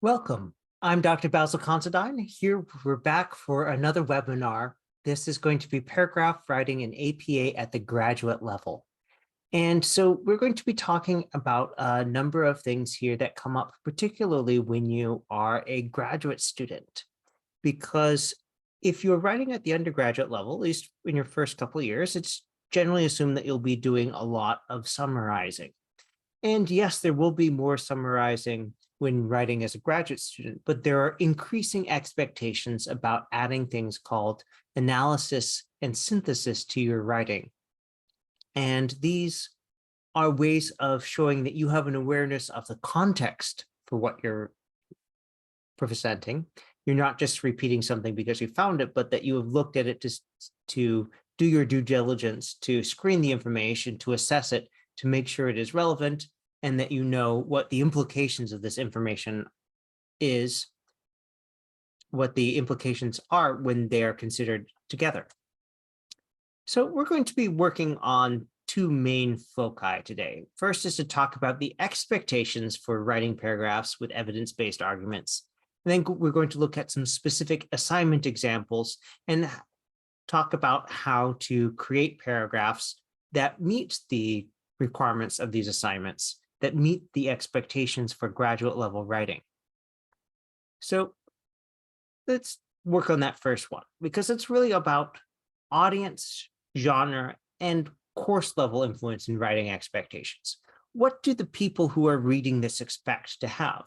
Welcome. I'm Dr. Basil Considine. Here we're back for another webinar. This is going to be paragraph writing in APA at the graduate level. And so we're going to be talking about a number of things here that come up, particularly when you are a graduate student. Because if you're writing at the undergraduate level, at least in your first couple of years, it's generally assumed that you'll be doing a lot of summarizing. And yes, there will be more summarizing when writing as a graduate student, but there are increasing expectations about adding things called analysis and synthesis to your writing. And these are ways of showing that you have an awareness of the context for what you're presenting. You're not just repeating something because you found it, but that you have looked at it to do your due diligence, to screen the information, to assess it, to make sure it is relevant, and that you know what the implications of this information is, what the implications are when they are considered together. So we're going to be working on two main foci today. First is to talk about the expectations for writing paragraphs with evidence-based arguments. And then we're going to look at some specific assignment examples and talk about how to create paragraphs that meet the requirements of these assignments, that meet the expectations for graduate level writing. So let's work on that first one, because it's really about audience, genre, and course level influence in writing expectations. What do the people who are reading this expect to have?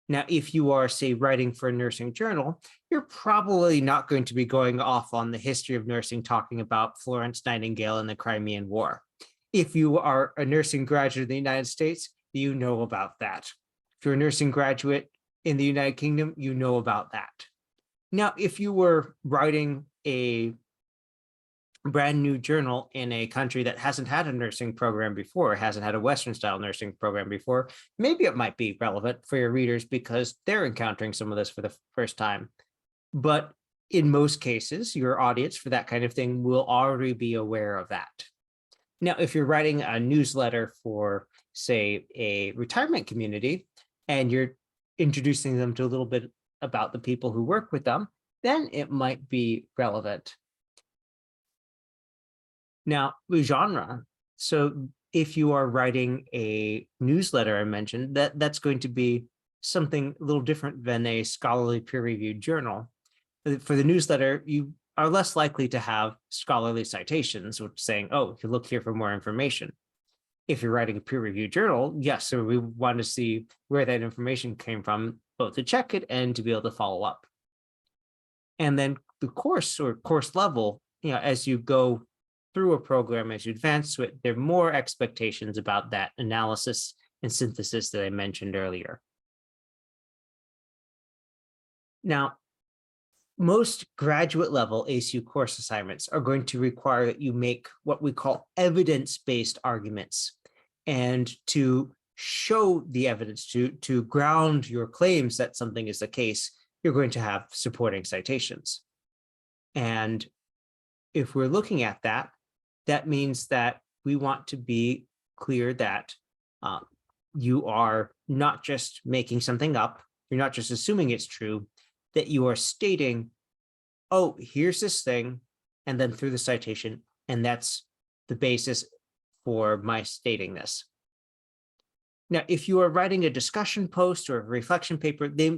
Now, if you are, say, writing for a nursing journal, you're probably not going to be going off on the history of nursing, talking about Florence Nightingale and the Crimean War. If you are a nursing graduate in the United States, you know about that. If you're a nursing graduate in the United Kingdom, you know about that. Now, if you were writing a brand new journal in a country that hasn't had a nursing program before, hasn't had a Western style nursing program before, maybe it might be relevant for your readers because they're encountering some of this for the first time. But in most cases, your audience for that kind of thing will already be aware of that. Now, if you're writing a newsletter for, say, a retirement community, and you're introducing them to a little bit about the people who work with them, then it might be relevant. Now, genre. So if you are writing a newsletter, I mentioned, that's going to be something a little different than a scholarly peer-reviewed journal. For the newsletter, you are less likely to have scholarly citations, which saying, oh, you look here for more information. If you're writing a peer-reviewed journal, yes, so we want to see where that information came from, both to check it and to be able to follow up. And then the course or course level, as you go through a program, as you advance to it, there are more expectations about that analysis and synthesis that I mentioned earlier. Now, most graduate level ACU course assignments are going to require that you make what we call evidence-based arguments. And to show the evidence, to ground your claims that something is the case, you're going to have supporting citations. And if we're looking at that, that means that we want to be clear that you are not just making something up, you're not just assuming it's true, that you are stating, oh, here's this thing, and then through the citation, and that's the basis for my stating this. Now, if you are writing a discussion post or a reflection paper, there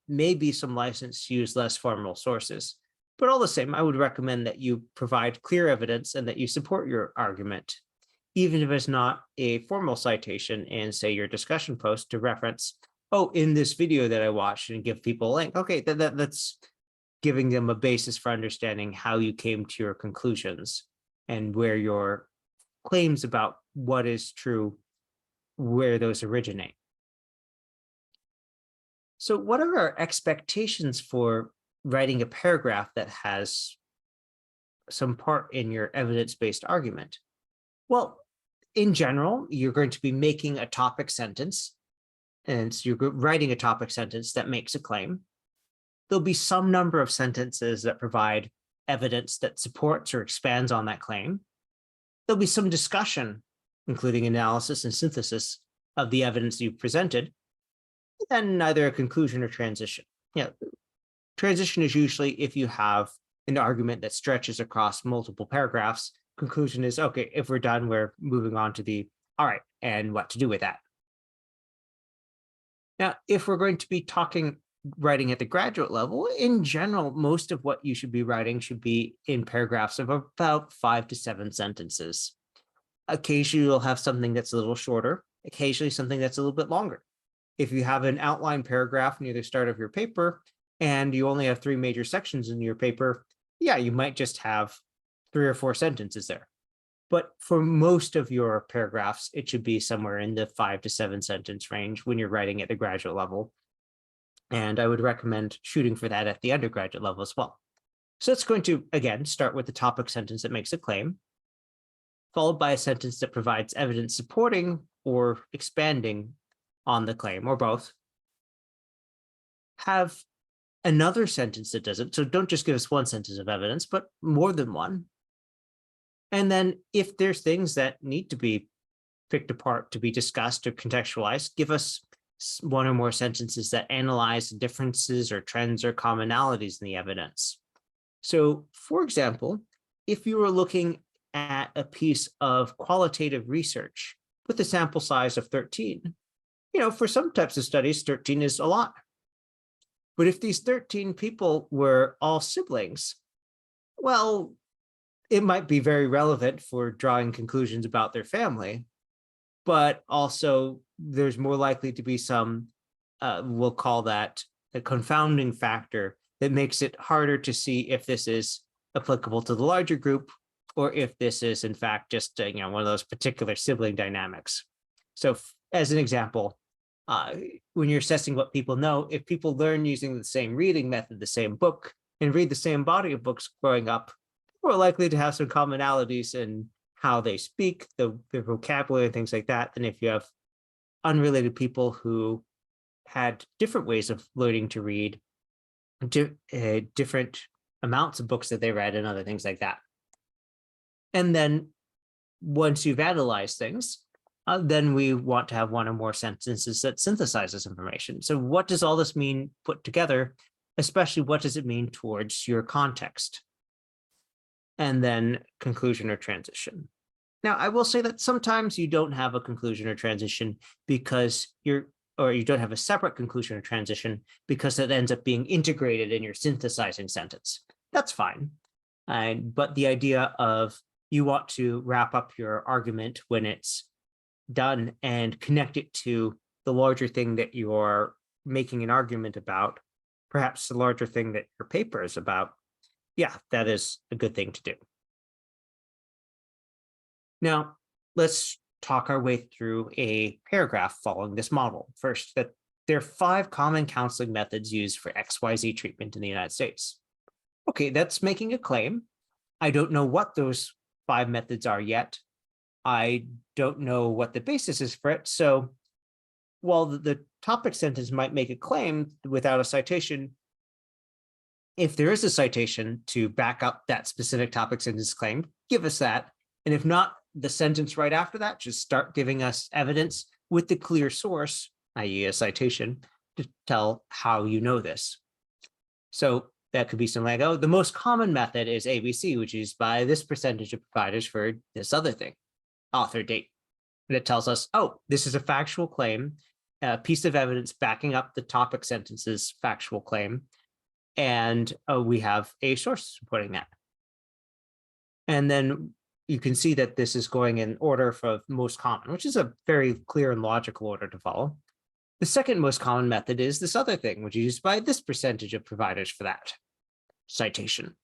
may be some license to use less formal sources. But all the same, I would recommend that you provide clear evidence and that you support your argument, even if it's not a formal citation in, say, your discussion post to reference, oh, in this video that I watched, and give people a link. Okay, that's giving them a basis for understanding how you came to your conclusions and where your claims about what is true, where those originate. So what are our expectations for writing a paragraph that has some part in your evidence-based argument? Well, in general, you're going to be making a topic sentence, and so you're writing a topic sentence that makes a claim. There'll be some number of sentences that provide evidence that supports or expands on that claim. There'll be some discussion, including analysis and synthesis of the evidence you've presented. Then either a conclusion or transition. Transition is usually if you have an argument that stretches across multiple paragraphs. Conclusion is, okay, if we're done, we're moving on to the, all right, and what to do with that. Now, if we're going to be writing at the graduate level, in general, most of what you should be writing should be in paragraphs of about 5 to 7 sentences. Occasionally, you'll have something that's a little shorter, occasionally something that's a little bit longer. If you have an outline paragraph near the start of your paper and you only have 3 major sections in your paper, yeah, you might just have 3 or 4 sentences there. But for most of your paragraphs, it should be somewhere in the 5 to 7 sentence range when you're writing at the graduate level. And I would recommend shooting for that at the undergraduate level as well. So it's going to, again, start with the topic sentence that makes a claim, followed by a sentence that provides evidence supporting or expanding on the claim, or both. Have another sentence that does it. So don't just give us one sentence of evidence, but more than one. And then if there's things that need to be picked apart to be discussed or contextualized, give us 1 or more sentences that analyze the differences or trends or commonalities in the evidence. So, for example, if you were looking at a piece of qualitative research with a sample size of 13, for some types of studies, 13 is a lot. But if these 13 people were all siblings, well, it might be very relevant for drawing conclusions about their family, but also there's more likely to be some, we'll call that a confounding factor that makes it harder to see if this is applicable to the larger group or if this is in fact just one of those particular sibling dynamics. So as an example, when you're assessing what people know, if people learn using the same reading method, the same book, and read the same body of books growing up, we're likely to have some commonalities in how they speak, their vocabulary, and things like that, than if you have unrelated people who had different ways of learning to read, different amounts of books that they read, and other things like that. And then once you've analyzed things, then we want to have 1 or more sentences that synthesizes information. So what does all this mean put together? Especially what does it mean towards your context? And then conclusion or transition. Now, I will say that sometimes you don't have a conclusion or transition because you don't have a separate conclusion or transition because it ends up being integrated in your synthesizing sentence. That's fine. But the idea of you want to wrap up your argument when it's done and connect it to the larger thing that you're making an argument about, perhaps the larger thing that your paper is about, yeah, that is a good thing to do. Now, let's talk our way through a paragraph following this model. First, that there are 5 common counseling methods used for XYZ treatment in the United States. Okay, that's making a claim. I don't know what those 5 methods are yet. I don't know what the basis is for it. So while the topic sentence might make a claim without a citation, if there is a citation to back up that specific topic sentence claim, give us that. And if not, the sentence right after that, just start giving us evidence with the clear source, i.e. a citation, to tell how you know this. So that could be something like, oh, the most common method is ABC, which is by this percentage of providers for this other thing, author date. And it tells us, oh, this is a factual claim, a piece of evidence backing up the topic sentence's factual claim. And we have a source supporting that. And then you can see that this is going in order for most common, which is a very clear and logical order to follow. The second most common method is this other thing, which is used by this percentage of providers for that citation.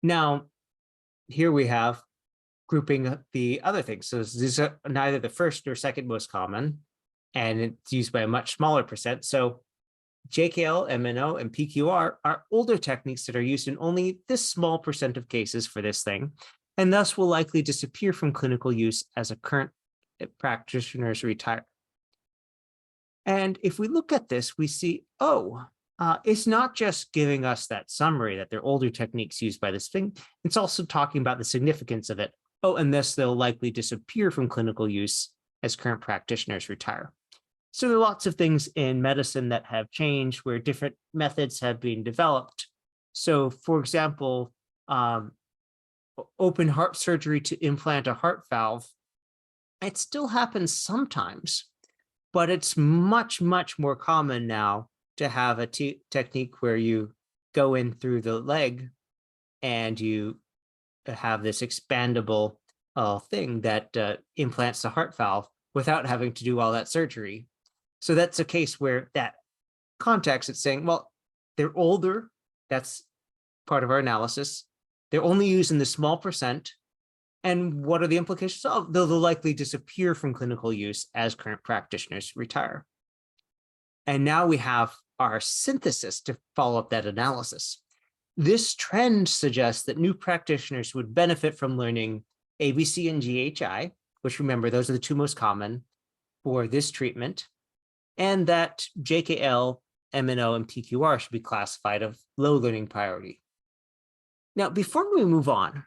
Now, here we have grouping the other things. So these are neither the first or second most common, and it's used by a much smaller percent. So JKL, MNO, and PQR are older techniques that are used in only this small percent of cases for this thing, and thus will likely disappear from clinical use as a current practitioners retire. And if we look at this, we see, it's not just giving us that summary that they're older techniques used by this thing, it's also talking about the significance of it. Oh, and thus they'll likely disappear from clinical use as current practitioners retire. So there are lots of things in medicine that have changed where different methods have been developed. So for example, open heart surgery to implant a heart valve, it still happens sometimes, but it's much, much more common now to have a technique where you go in through the leg and you have this expandable thing that implants the heart valve without having to do all that surgery. So that's a case where that context, it's saying, well, they're older. That's part of our analysis. They're only used in the small percent. And what are the implications? Oh, they'll likely disappear from clinical use as current practitioners retire. And now we have our synthesis to follow up that analysis. This trend suggests that new practitioners would benefit from learning ABC and GHI, which remember, those are the two most common for this treatment, and that JKL, MNO, and PQR should be classified of low learning priority. Now, before we move on,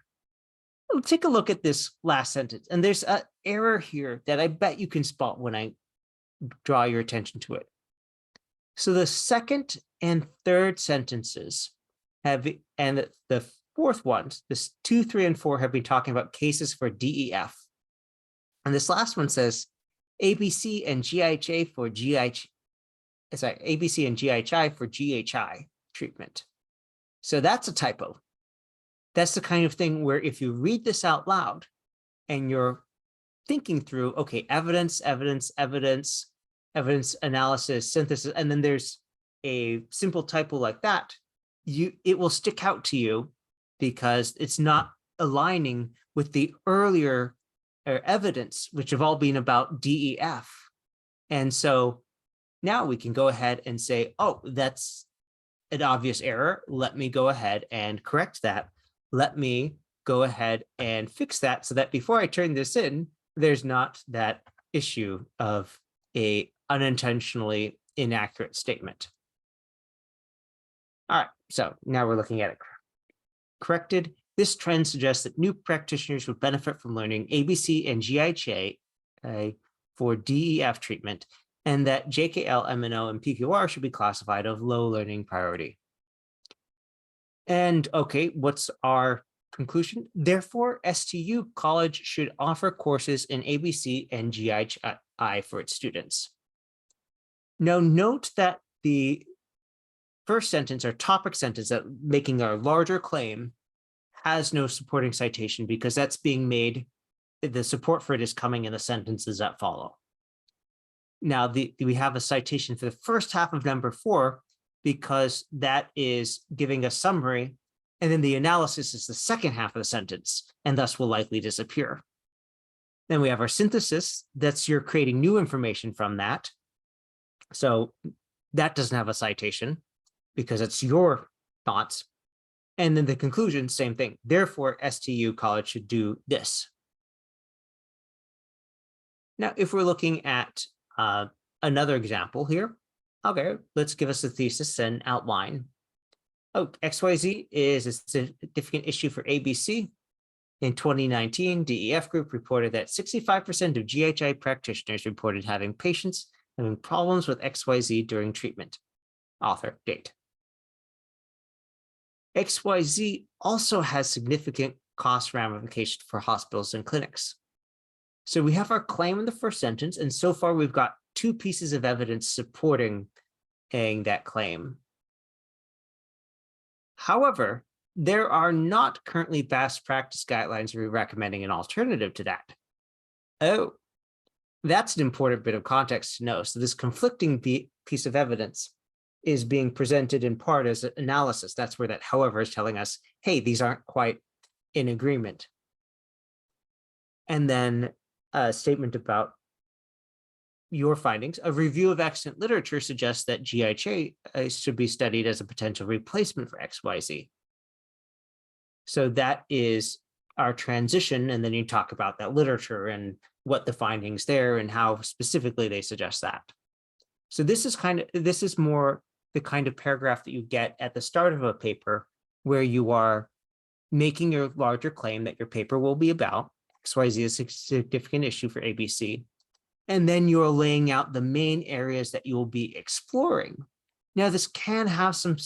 let's take a look at this last sentence. And there's an error here that I bet you can spot when I draw your attention to it. So the second and third sentences have, and the fourth ones, this 2, 3, and 4 have been talking about cases for DEF. And this last one says ABC and GHI for ABC and GHI for GHI treatment. So that's a typo. That's the kind of thing where if you read this out loud and you're thinking through, okay, evidence, analysis, synthesis, and then there's a simple typo like that, it will stick out to you because it's not aligning with the earlier evidence, which have all been about DEF. And so now we can go ahead and say, oh, that's an obvious error. Let me go ahead and correct that. Let me go ahead and fix that so that before I turn this in, there's not that issue of a unintentionally inaccurate statement. All right, so now we're looking at it corrected. This trend suggests that new practitioners would benefit from learning ABC and GHA for DEF treatment, and that JKL, MNO, and PQR should be classified of low learning priority. And okay, what's our conclusion? Therefore, STU College should offer courses in ABC and GHI for its students. Now, note that the first sentence, or topic sentence, that making a larger claim, has no supporting citation because that's being made, the support for it is coming in the sentences that follow. Now, we have a citation for the first half of number 4 because that is giving a summary, and then the analysis is the second half of the sentence, and thus will likely disappear. Then we have our synthesis, that's you're creating new information from that. So that doesn't have a citation because it's your thoughts. And then the conclusion, same thing. Therefore, STU College should do this. Now, if we're looking at another example here, okay, let's give us a thesis and outline. Oh, XYZ is a significant issue for ABC. In 2019, DEF Group reported that 65% of GHI practitioners reported having patients having problems with XYZ during treatment. Author, date. XYZ also has significant cost ramifications for hospitals and clinics. So we have our claim in the first sentence, and so far we've got 2 pieces of evidence supporting that claim. However, there are not currently best practice guidelines recommending an alternative to that. Oh, that's an important bit of context to know. So this conflicting piece of evidence is being presented in part as an analysis. That's where that however is telling us, hey, these aren't quite in agreement. And then a statement about your findings. A review of extant literature suggests that GHA should be studied as a potential replacement for XYZ. So that is our transition. And then you talk about that literature and what the findings there and how specifically they suggest that. So this is more the kind of paragraph that you get at the start of a paper where you are making your larger claim that your paper will be about. XYZ is a significant issue for ABC. and then you're laying out the main areas that you will be exploring. Now, this can have some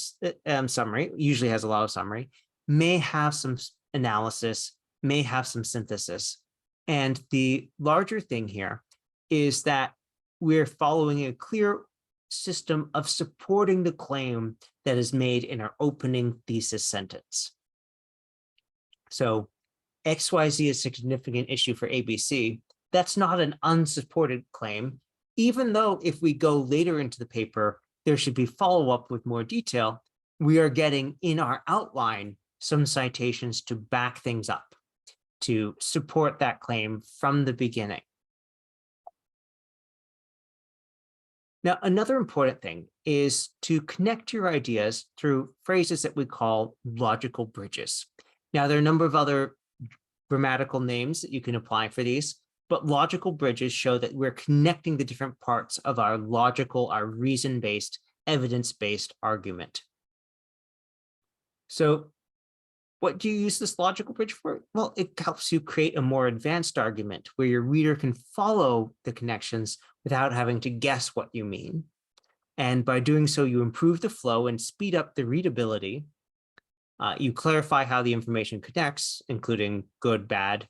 summary, usually has a lot of summary, may have some analysis, may have some synthesis. And the larger thing here is that we're following a clear system of supporting the claim that is made in our opening thesis sentence. So XYZ is a significant issue for ABC. That's not an unsupported claim, even though if we go later into the paper, there should be follow-up with more detail. We are getting in our outline some citations to back things up, to support that claim from the beginning. Now, another important thing is to connect your ideas through phrases that we call logical bridges. Now, there are a number of other grammatical names that you can apply for these, but logical bridges show that we're connecting the different parts of our logical, our reason-based, evidence-based argument. So what do you use this logical bridge for? Well, it helps you create a more advanced argument where your reader can follow the connections without having to guess what you mean. And by doing so, you improve the flow and speed up the readability. You clarify how the information connects, including good, bad.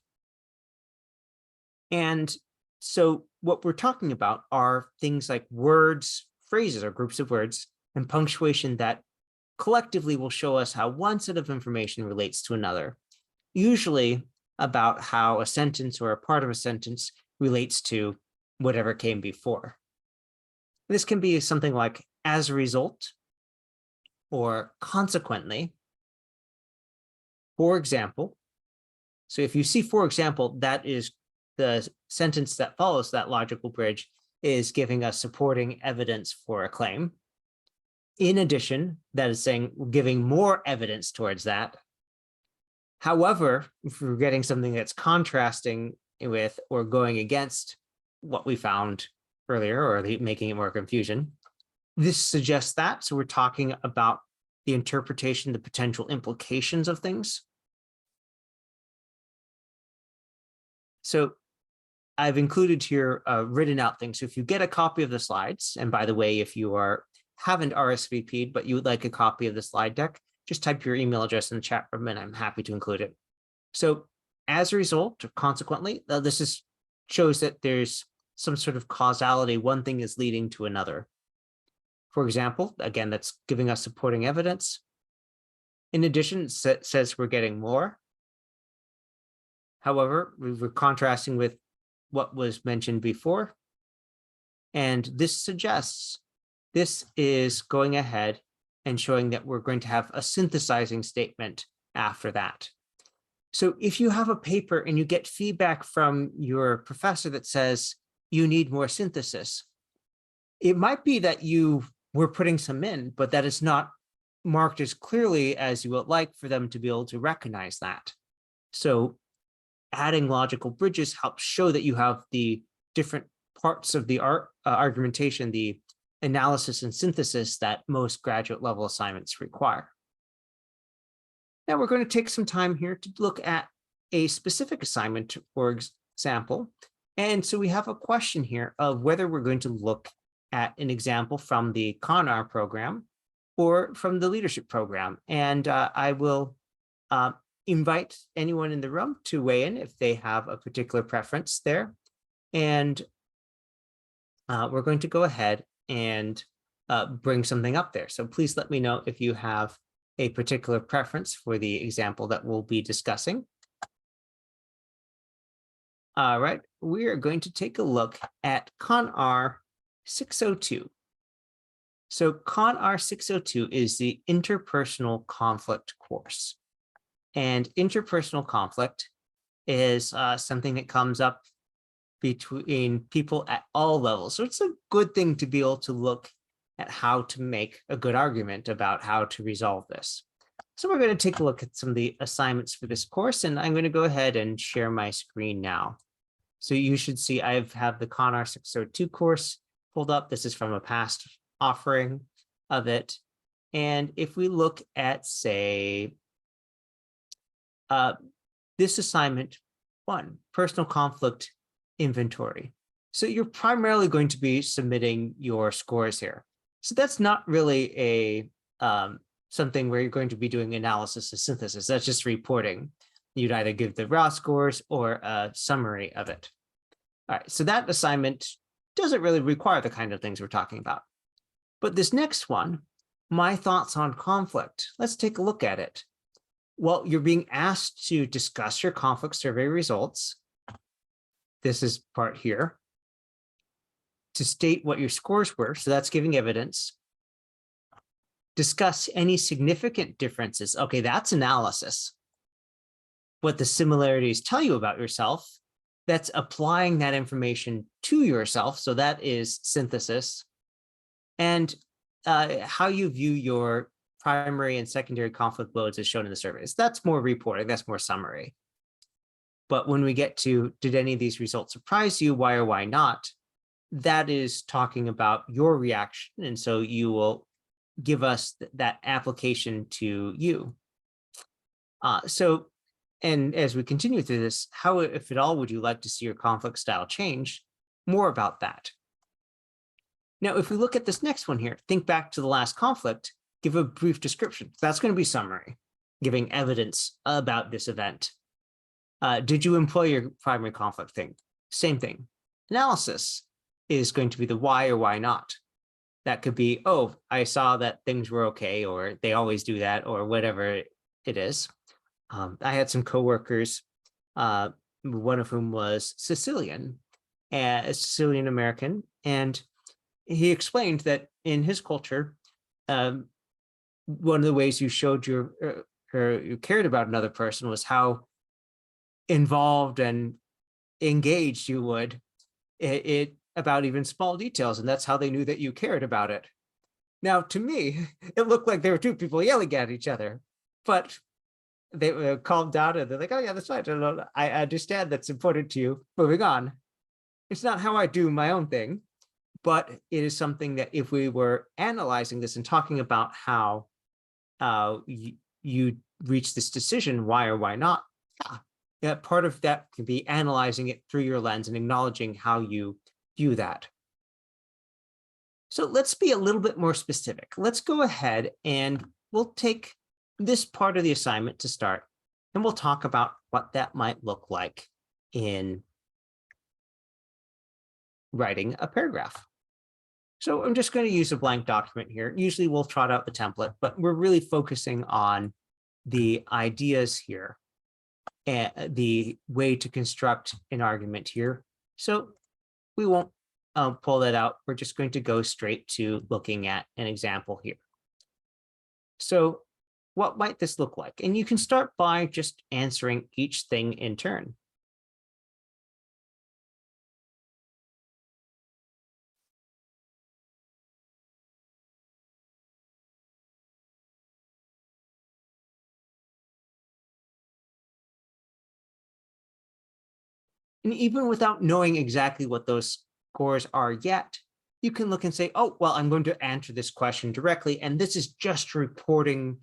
And so what we're talking about are things like words, phrases, or groups of words, and punctuation that collectively will show us how one set of information relates to another, usually about how a sentence or a part of a sentence relates to whatever came before. This can be something like as a result, or consequently, for example. So if you see, for example, that is the sentence that follows that logical bridge is giving us supporting evidence for a claim. In addition, that is saying we're giving more evidence towards that. However, if we're getting something that's contrasting with or going against what we found earlier or making it more confusion, this suggests that. So we're talking about the interpretation, the potential implications of things. So I've included here written out things. So if you get a copy of the slides, and by the way, if you haven't RSVP'd, but you would like a copy of the slide deck, just type your email address in the chat room and I'm happy to include it. So as a result, or consequently, this shows that there's some sort of causality. One thing is leading to another. For example, again, that's giving us supporting evidence. In addition, it says we're getting more. However, we're contrasting with what was mentioned before. And this suggests this is going ahead and showing that we're going to have a synthesizing statement after that. So if you have a paper and you get feedback from your professor that says you need more synthesis, it might be that you were putting some in, but that is not marked as clearly as you would like for them to be able to recognize that. So adding logical bridges helps show that you have the different parts of the argumentation, the analysis and synthesis that most graduate level assignments require. Now we're going to take some time here to look at a specific assignment, for example. And so we have a question here of whether we're going to look at an example from the CONR program or from the leadership program. And I will invite anyone in the room to weigh in if they have a particular preference there. And we're going to go ahead and bring something up there. So please let me know if you have a particular preference for the example that we'll be discussing. All right, we are going to take a look at CONR 602. So CONR 602 is the interpersonal conflict course. And interpersonal conflict is something that comes up between people at all levels. So it's a good thing to be able to look at how to make a good argument about how to resolve this. So we're going to take a look at some of the assignments for this course, and I'm going to go ahead and share my screen now. So you should see I have the CONR 602 course pulled up. This is from a past offering of it. And if we look at, say, this assignment 1, personal conflict inventory. So you're primarily going to be submitting your scores here. So that's not really a something where you're going to be doing analysis or synthesis. That's just reporting. You'd either give the raw scores or a summary of it. All right, so that assignment doesn't really require the kind of things we're talking about. But this next one, my thoughts on conflict, let's take a look at it. Well, you're being asked to discuss your conflict survey results. This is part here. To state what your scores were, so that's giving evidence. Discuss any significant differences. Okay, that's analysis. What the similarities tell you about yourself, that's applying that information to yourself, so that is synthesis. And how you view your primary and secondary conflict loads as shown in the surveys. That's more reporting, that's more summary. But when we get to, did any of these results surprise you, why or why not? That is talking about your reaction. And so you will give us that application to you. And as we continue through this, how, if at all, would you like to see your conflict style change? More about that. Now, if we look at this next one here, think back to the last conflict, give a brief description. That's going to be summary, giving evidence about this event. Did you employ your primary conflict thing? Same thing. Analysis is going to be the why or why not. That could be, oh, I saw that things were okay, or they always do that, or whatever it is. I had some coworkers, one of whom was Sicilian, a Sicilian American, and he explained that in his culture, one of the ways you showed or you cared about another person was how involved and engaged you would it about even small details, and that's how they knew that you cared about it. Now, to me, it looked like there were two people yelling at each other, but they calmed down and they're like, oh yeah, that's right. I understand that's important to you. Moving on. It's not how I do my own thing, but it is something that if we were analyzing this and talking about how you reach this decision, why or why not, yeah, part of that can be analyzing it through your lens and acknowledging how you view that. So let's be a little bit more specific. Let's go ahead and we'll take this part of the assignment to start, and we'll talk about what that might look like in writing a paragraph. So I'm just going to use a blank document here. Usually we'll trot out the template, but we're really focusing on the ideas here and the way to construct an argument here. So we won't pull that out. We're just going to go straight to looking at an example here. So what might this look like? And you can start by just answering each thing in turn. And even without knowing exactly what those scores are yet, you can look and say, oh, well, I'm going to answer this question directly. And this is just reporting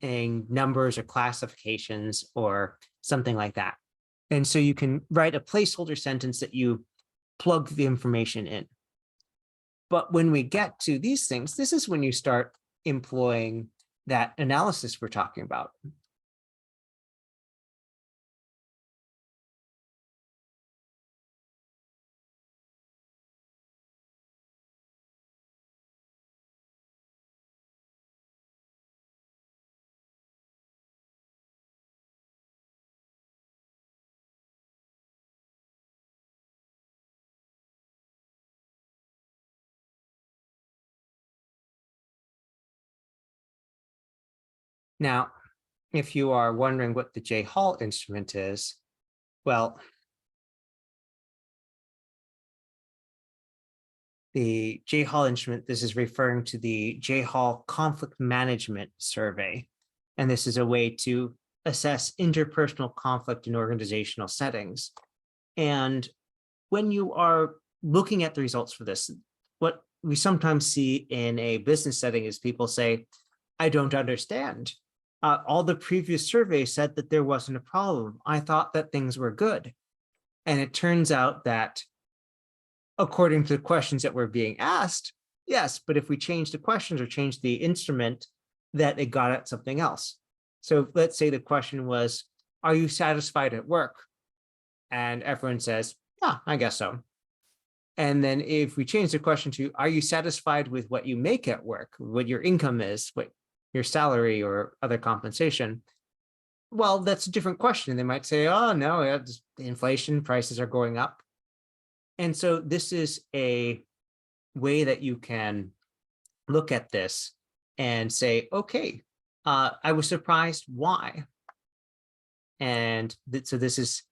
numbers or classifications or something like that. And so you can write a placeholder sentence that you plug the information in. But when we get to these things, this is when you start employing that analysis we're talking about. Now, if you are wondering what the J. Hall instrument is, well, the J. Hall instrument, this is referring to the J. Hall Conflict Management Survey. And this is a way to assess interpersonal conflict in organizational settings. And when you are looking at the results for this, what we sometimes see in a business setting is people say, I don't understand. All the previous surveys said that there wasn't a problem. I thought that things were good. And it turns out that according to the questions that were being asked, yes, but if we change the questions or change the instrument, that it got at something else. So let's say the question was, are you satisfied at work? And everyone says, yeah, I guess so. And then if we change the question to, are you satisfied with what you make at work, what your income is, what your salary or other compensation? Well, that's a different question. They might say, oh, no, it's inflation, prices are going up. And so this is a way that you can look at this and say, okay, I was surprised, why? And so this is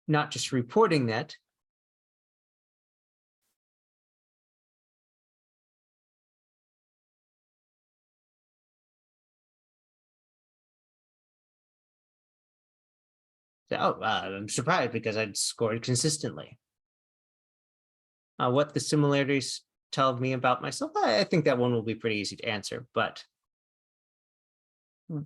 not just reporting that. Oh, I'm surprised because I'd scored consistently. What the similarities tell me about myself, I think that one will be pretty easy to answer. But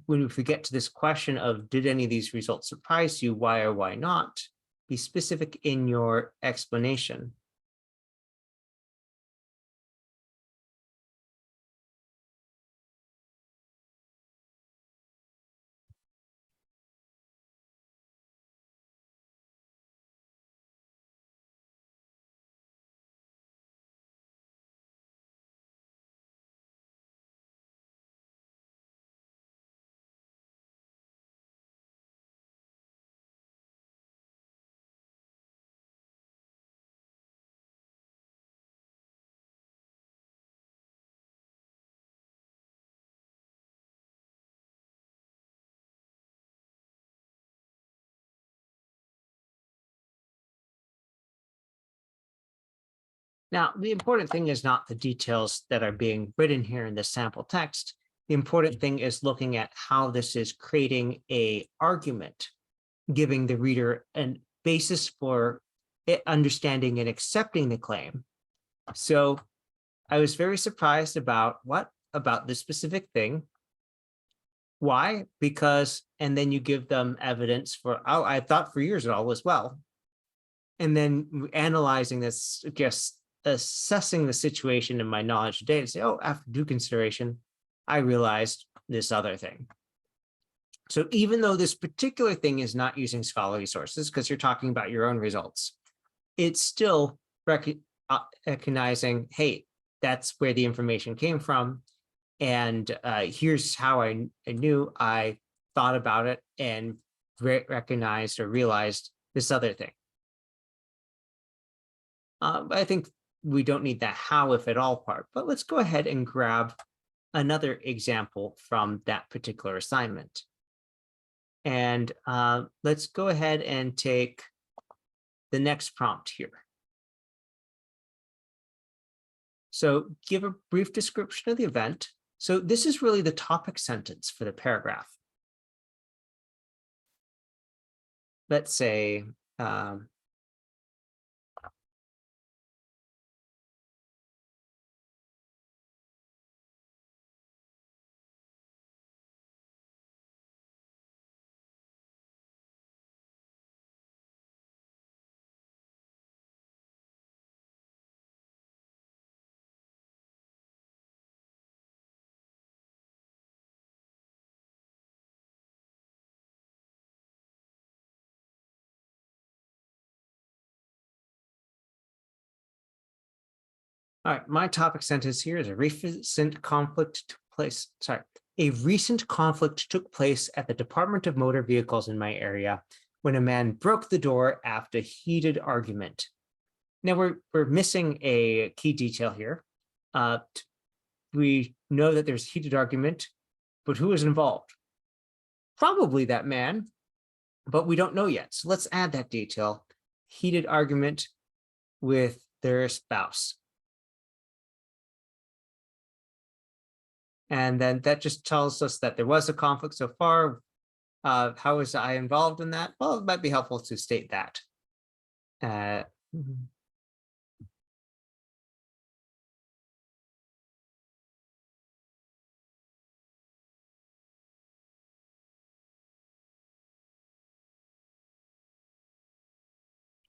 when we get to this question of, did any of these results surprise you, why or why not, be specific in your explanation. Now, the important thing is not the details that are being written here in this sample text. The important thing is looking at how this is creating an argument, giving the reader a basis for it understanding and accepting the claim. So I was very surprised about this specific thing. Why? Because, and then you give them evidence for, oh, I thought for years it all was well. And then analyzing this, just assessing the situation in my knowledge today to say, oh, after due consideration, I realized this other thing. So even though this particular thing is not using scholarly sources, because you're talking about your own results, it's still recognizing, hey, that's where the information came from. And here's how I knew. I thought about it and recognized or realized this other thing. I think we don't need that how, if at all part, but let's go ahead and grab another example from that particular assignment. And let's go ahead and take the next prompt here. So give a brief description of the event. So this is really the topic sentence for the paragraph. Let's say, all right, my topic sentence here is a recent conflict took place. Sorry, a recent conflict took place at the Department of Motor Vehicles in my area when a man broke the door after heated argument. Now we're missing a key detail here. We know that there's heated argument, but who is involved? Probably that man, but we don't know yet. So let's add that detail. Heated argument with their spouse. And then that just tells us that there was a conflict so far. How was I involved in that? Well, it might be helpful to state that.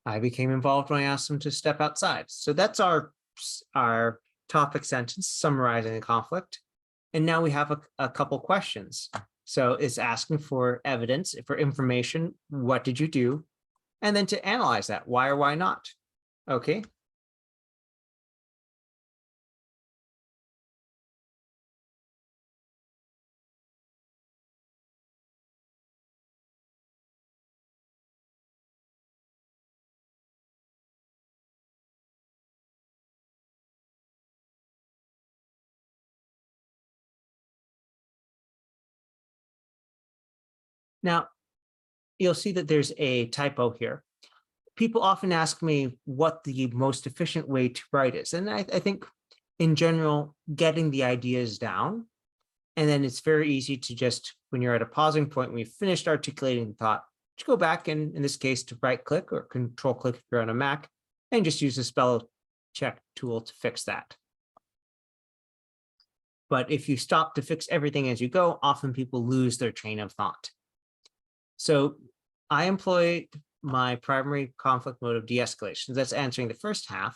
I became involved when I asked them to step outside. So that's our topic sentence summarizing the conflict. And now we have a couple questions. So it's asking for evidence, for information. What did you do? And then to analyze that, why or why not? Okay. Now, you'll see that there's a typo here. People often ask me what the most efficient way to write is. And I think in general, getting the ideas down, and then it's very easy to just, when you're at a pausing point, when you've finished articulating the thought, to go back and in this case, to right click or control click if you're on a Mac, and just use the spell check tool to fix that. But if you stop to fix everything as you go, often people lose their train of thought. So I employ my primary conflict mode of de-escalation. That's answering the first half.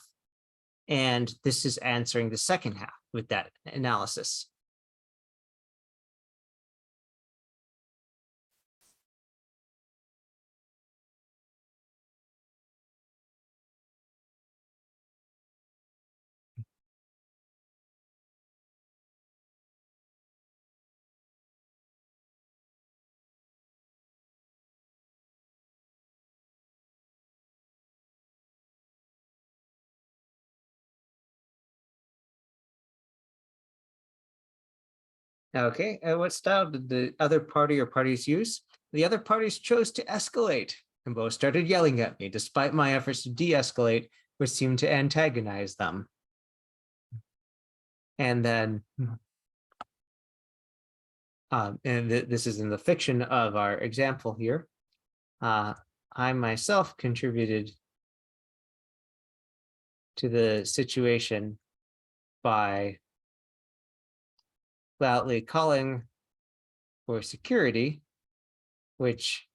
And this is answering the second half with that analysis. Okay, and what style did the other party or parties use? The other parties chose to escalate and both started yelling at me despite my efforts to de-escalate, which seemed to antagonize them. And then, this is in the fiction of our example here. I myself contributed to the situation by loudly calling for security, which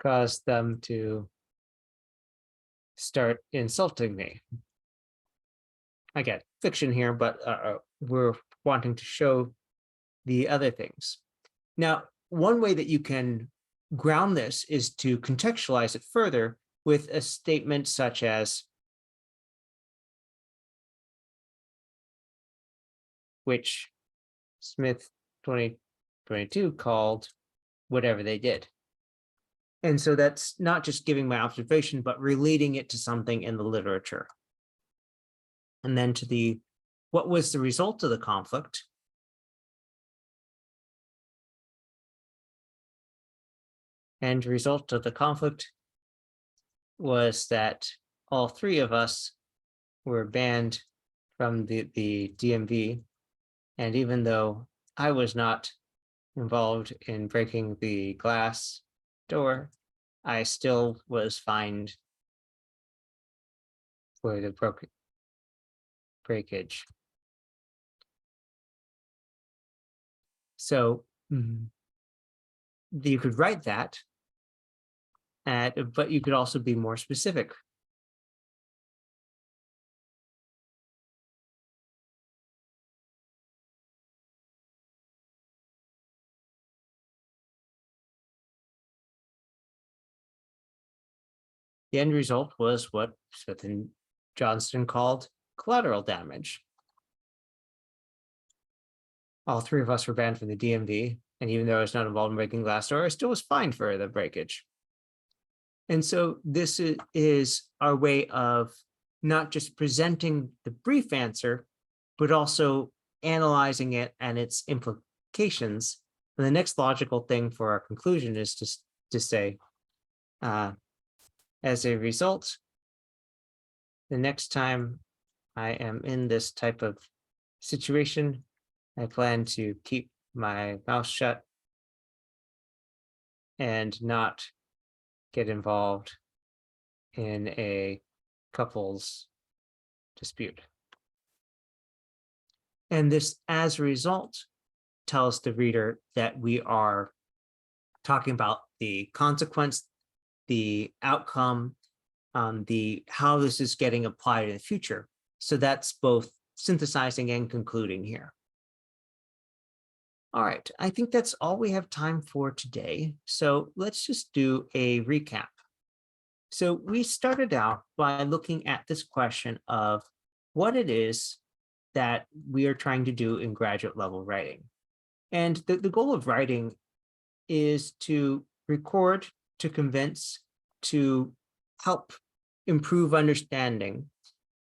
caused them to start insulting me. Again, fiction here, but we're wanting to show the other things. Now, one way that you can ground this is to contextualize it further with a statement such as, which Smith 2022 called whatever they did. And so that's not just giving my observation, but relating it to something in the literature. And then to the, what was the result of the conflict? And the result of the conflict was that all three of us were banned from the DMV. And even though I was not involved in breaking the glass door, I still was fined for the breakage. So you could write that, but you could also be more specific. The end result was what Smith and Johnston called collateral damage. All three of us were banned from the DMV, and even though I was not involved in breaking glass door, I still was fined for the breakage. And so this is our way of not just presenting the brief answer, but also analyzing it and its implications. And the next logical thing for our conclusion is to say, as a result, the next time I am in this type of situation, I plan to keep my mouth shut and not get involved in a couple's dispute. And this, as a result, tells the reader that we are talking about the consequence, the outcome, how this is getting applied in the future. So that's both synthesizing and concluding here. All right, I think that's all we have time for today. So let's just do a recap. So we started out by looking at this question of what it is that we are trying to do in graduate level writing. And the goal of writing is to record, to convince, to help improve understanding.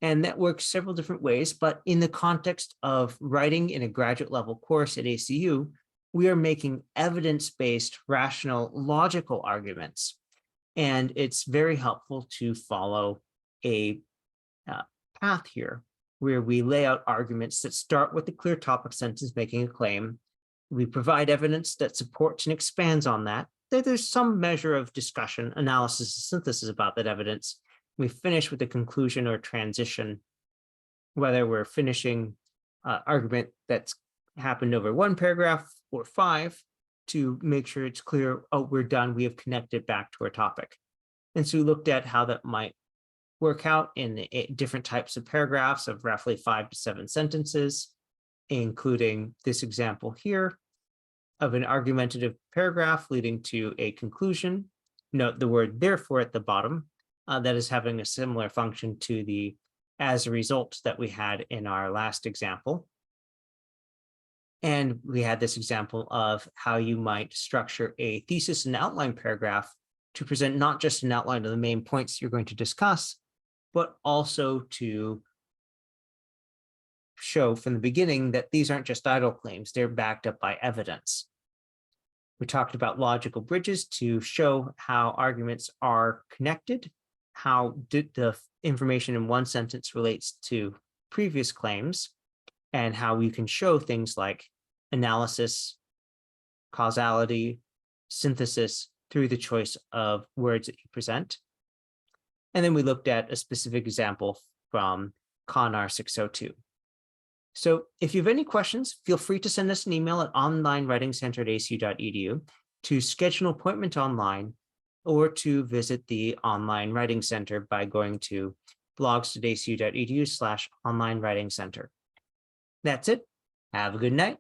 And that works several different ways, but in the context of writing in a graduate level course at ACU, we are making evidence-based, rational, logical arguments. And it's very helpful to follow a path here where we lay out arguments that start with the clear topic sentence making a claim. We provide evidence that supports and expands on that. There's some measure of discussion, analysis, and synthesis about that evidence. We finish with a conclusion or transition, whether we're finishing argument that's happened over one paragraph or 5 to make sure it's clear, oh, we're done, we have connected back to our topic. And so we looked at how that might work out in different types of paragraphs of roughly 5 to 7 sentences, including this example here of an argumentative paragraph leading to a conclusion. Note the word therefore at the bottom. That is having a similar function to the as a result that we had in our last example. And we had this example of how you might structure a thesis and outline paragraph to present not just an outline of the main points you're going to discuss, but also to show from the beginning that these aren't just idle claims, they're backed up by evidence. We talked about logical bridges to show how arguments are connected, how the information in one sentence relates to previous claims, and how we can show things like analysis, causality, synthesis through the choice of words that you present. And then we looked at a specific example from CONR 602. So if you have any questions, feel free to send us an email at onlinewritingcenter@acu.edu to schedule an appointment online, or to visit the Online Writing Center by going to blogs.acu.edu/online writing center. That's it. Have a good night.